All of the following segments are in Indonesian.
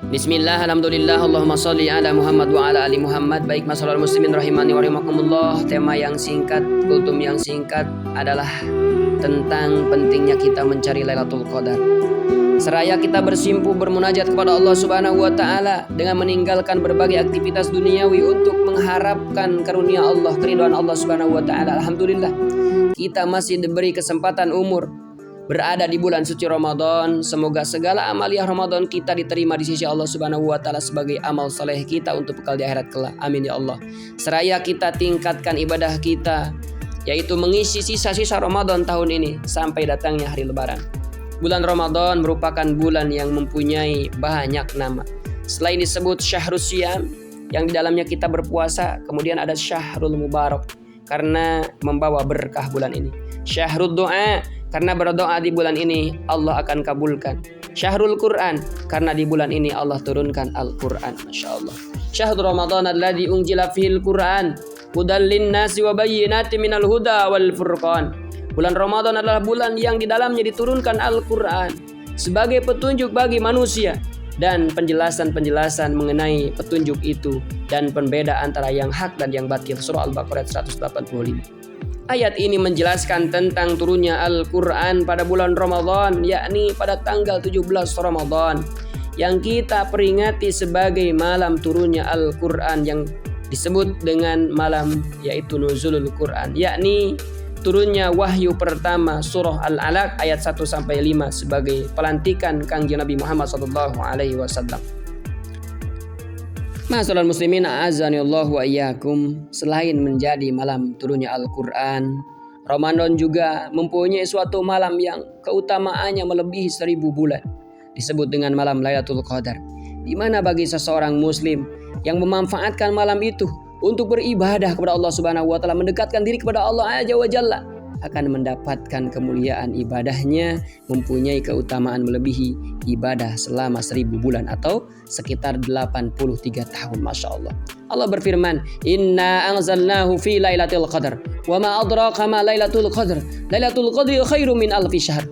Bismillah, alhamdulillah, Allahumma sholli ala Muhammad wa ala ali Muhammad. Baik masyaallah muslimin rahimani wa rahimakumullah. Tema yang singkat, kultum yang singkat adalah tentang pentingnya kita mencari Lailatul Qadar. Seraya kita bersimpu bermunajat kepada Allah Subhanahu wa taala dengan meninggalkan berbagai aktivitas duniawi untuk mengharapkan karunia Allah, keridhaan Allah Subhanahu wa taala. Alhamdulillah, kita masih diberi kesempatan umur berada di bulan suci Ramadan. Semoga segala amaliah Ramadan kita diterima di sisi Allah Subhanahu wa taala sebagai amal saleh kita untuk bekal di akhirat kelak. Amin ya Allah. Seraya kita tingkatkan ibadah kita, yaitu mengisi sisa-sisa Ramadan tahun ini sampai datangnya hari lebaran. Bulan Ramadan merupakan bulan yang mempunyai banyak nama. Selain disebut Syahrus Syiyam, yang di dalamnya kita berpuasa, kemudian ada Syahrul Mubarak karena membawa berkah bulan ini. Syahrul Doa, karena berdoa di bulan ini Allah akan kabulkan. Syahrul Quran, karena di bulan ini Allah turunkan Al-Quran. Masya Allah. Syahrul Ramadan alladzi unzila fihil Quran hudan linnasi wa bayyinatin minal huda wal furqan. Bulan Ramadan adalah bulan yang di dalamnya diturunkan Al-Quran sebagai petunjuk bagi manusia dan penjelasan-penjelasan mengenai petunjuk itu dan pembeda antara yang hak dan yang batil. Surah Al-Baqarah 185. Ayat ini menjelaskan tentang turunnya Al-Quran pada bulan Ramadan, yakni pada tanggal 17 Ramadan, yang kita peringati sebagai malam turunnya Al-Quran yang disebut dengan malam yaitu Nuzulul Quran, yakni turunnya wahyu pertama surah Al-Alaq ayat 1-5 sebagai pelantikan Kangjeng Nabi Muhammad SAW. Masyaallah muslimin a'azzanillahu wa iyyakum. Selain menjadi malam turunnya Al-Quran, Ramadan juga mempunyai suatu malam yang keutamaannya melebihi 1000 bulan, disebut dengan malam Lailatul Qadar, di mana bagi seseorang muslim yang memanfaatkan malam itu untuk beribadah kepada Allah Subhanahu wa taala, mendekatkan diri kepada Allah Azza wa Jalla, akan mendapatkan kemuliaan ibadahnya, mempunyai keutamaan melebihi ibadah selama 1000 bulan atau sekitar 83 tahun. Masya Allah. Allah berfirman, Inna anzalnahu fi lailatul qadar wa ma adraka ma lailatul qadar lailatul qadri khairum min alfi syahr.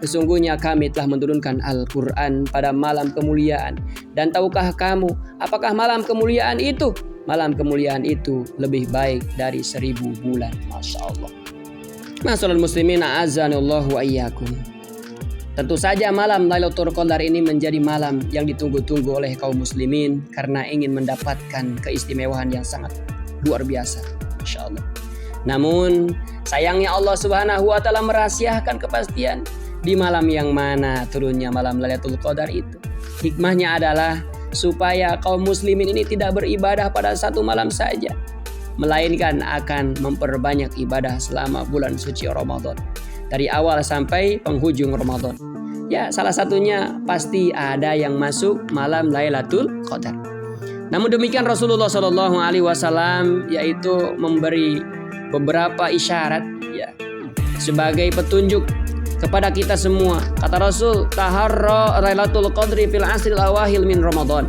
Sesungguhnya kami telah menurunkan Al-Quran pada malam kemuliaan. Dan tahukah kamu apakah malam kemuliaan itu? Malam kemuliaan itu lebih baik dari 1000 bulan. Masya Allah. Masyaallah muslimin a'azzanillahu wa iyyakum. Tentu saja malam Lailatul Qadar ini menjadi malam yang ditunggu-tunggu oleh kaum muslimin karena ingin mendapatkan keistimewaan yang sangat luar biasa. Masya Allah. Namun sayangnya Allah Subhanahu wa taala merahasiakan kepastian di malam yang mana turunnya malam Lailatul Qadar itu. Hikmahnya adalah supaya kaum muslimin ini tidak beribadah pada satu malam saja, melainkan akan memperbanyak ibadah selama bulan suci Ramadan, dari awal sampai penghujung Ramadan. Ya, salah satunya pasti ada yang masuk malam Lailatul Qadar. Namun demikian Rasulullah SAW yaitu memberi beberapa isyarat ya sebagai petunjuk kepada kita semua. Kata Rasul, taharra Lailatul Qadri fil asril awahil min Ramadan.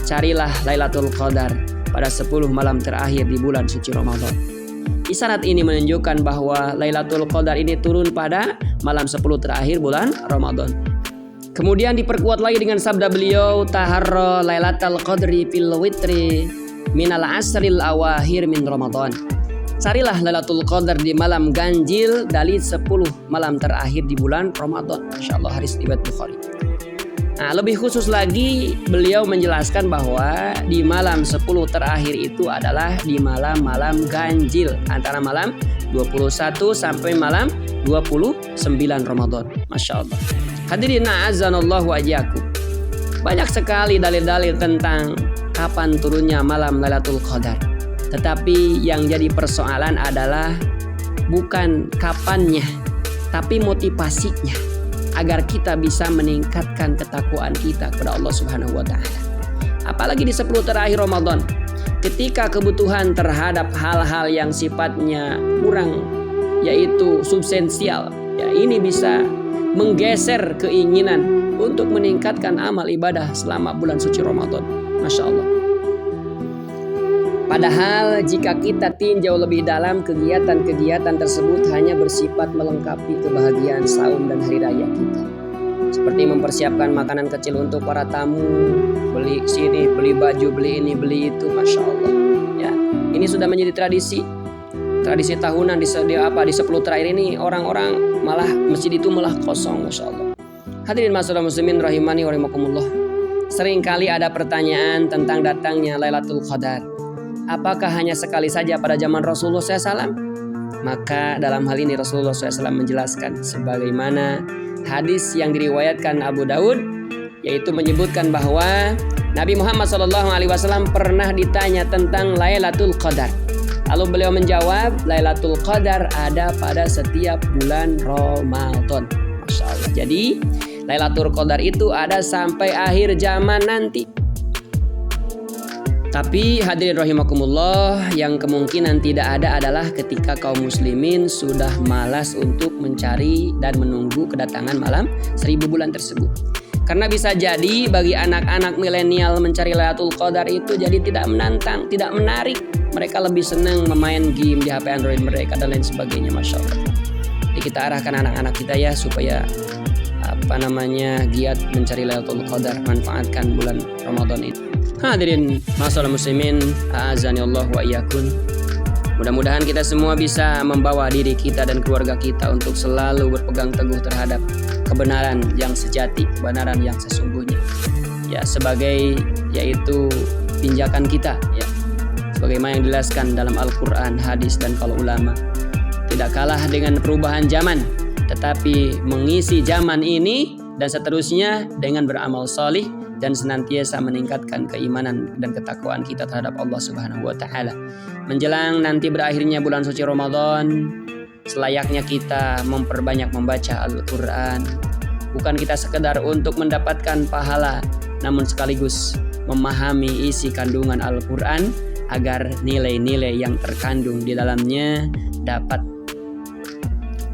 Carilah Lailatul Qadar pada 10 malam terakhir di bulan suci Ramadan. Isyarat ini menunjukkan bahwa Lailatul Qadar ini turun pada malam 10 terakhir bulan Ramadan. Kemudian diperkuat lagi dengan sabda beliau, taharra Lailatul Qadri fil witri minal asril awahir min Ramadan. Carilah Lailatul Qadar di malam ganjil dari 10 malam terakhir di bulan Ramadan. Insyaallah hadis riwayat Bukhari. Nah, lebih khusus lagi beliau menjelaskan bahwa di malam 10 terakhir itu adalah di malam-malam ganjil antara malam 21 sampai malam 29 Ramadan. Masya Allah. Hadirin a'azzanallahu wa iyyakum. Banyak sekali dalil-dalil tentang kapan turunnya malam Lailatul Qadar. Tetapi yang jadi persoalan adalah bukan kapannya, tapi motivasinya, agar kita bisa meningkatkan ketakwaan kita kepada Allah Subhanahu wa taala. Apalagi di 10 terakhir Ramadan, ketika kebutuhan terhadap hal-hal yang sifatnya kurang, yaitu substansial, ya ini bisa menggeser keinginan untuk meningkatkan amal ibadah selama bulan suci Ramadan. Masya Allah. Padahal jika kita tinjau lebih dalam, kegiatan-kegiatan tersebut hanya bersifat melengkapi kebahagiaan saum dan hari raya kita. seperti mempersiapkan makanan kecil untuk para tamu, beli sini, beli baju, beli ini, beli itu, masya Allah. Ya, ini sudah menjadi tradisi tahunan di 10 terakhir ini orang-orang malah masjid itu malah kosong, masya Allah. Hadirin masyarakat muslimin rahimani wa rahimakumullah. Seringkali ada pertanyaan tentang datangnya Lailatul Qadar. Apakah hanya sekali saja pada zaman Rasulullah SAW? Maka dalam hal ini Rasulullah SAW menjelaskan sebagaimana hadis yang diriwayatkan Abu Daud, yaitu menyebutkan bahwa Nabi Muhammad SAW pernah ditanya tentang Lailatul Qadar. Lalu beliau menjawab, Lailatul Qadar ada pada setiap bulan Ramadan. Masya Allah. Jadi Lailatul Qadar itu ada sampai akhir zaman nanti. Tapi hadirin rahimakumullah, yang kemungkinan tidak ada adalah ketika kaum muslimin sudah malas untuk mencari dan menunggu kedatangan malam 1000 bulan tersebut. Karena bisa jadi bagi anak-anak milenial mencari Lailatul Qadar itu jadi tidak menantang, tidak menarik. Mereka lebih senang memain game di HP Android mereka dan lain sebagainya, masya Allah. Jadi kita arahkan anak-anak kita ya supaya giat mencari Lailatul Qadar, manfaatkan bulan Ramadan itu. Hadirin masyaallah muslimin, a'azanillah wa iyyakum. Mudah-mudahan kita semua bisa membawa diri kita dan keluarga kita untuk selalu berpegang teguh terhadap kebenaran yang sejati, kebenaran yang sesungguhnya. Ya, sebagai yaitu pinjakan kita ya. Sebagaimana yang dijelaskan dalam Al-Qur'an, hadis dan qaul ulama. Tidak kalah dengan perubahan zaman, tetapi mengisi zaman ini dan seterusnya dengan beramal salih dan senantiasa meningkatkan keimanan dan ketakwaan kita terhadap Allah Subhanahu wa taala. Menjelang nanti berakhirnya bulan suci Ramadan, selayaknya kita memperbanyak membaca Al-Qur'an. Bukan kita sekedar untuk mendapatkan pahala, namun sekaligus memahami isi kandungan Al-Qur'an agar nilai-nilai yang terkandung di dalamnya dapat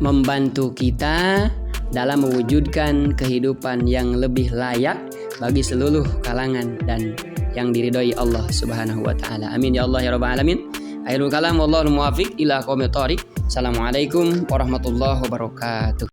membantu kita dalam mewujudkan kehidupan yang lebih layak bagi seluruh kalangan dan yang diridhoi Allah Subhanahu wa taala. Amin ya Allah ya rabbal alamin. Akhirul kalam, wallahul muwaffiq ila aqwamit thoriq. Assalamualaikum warahmatullahi wabarakatuh.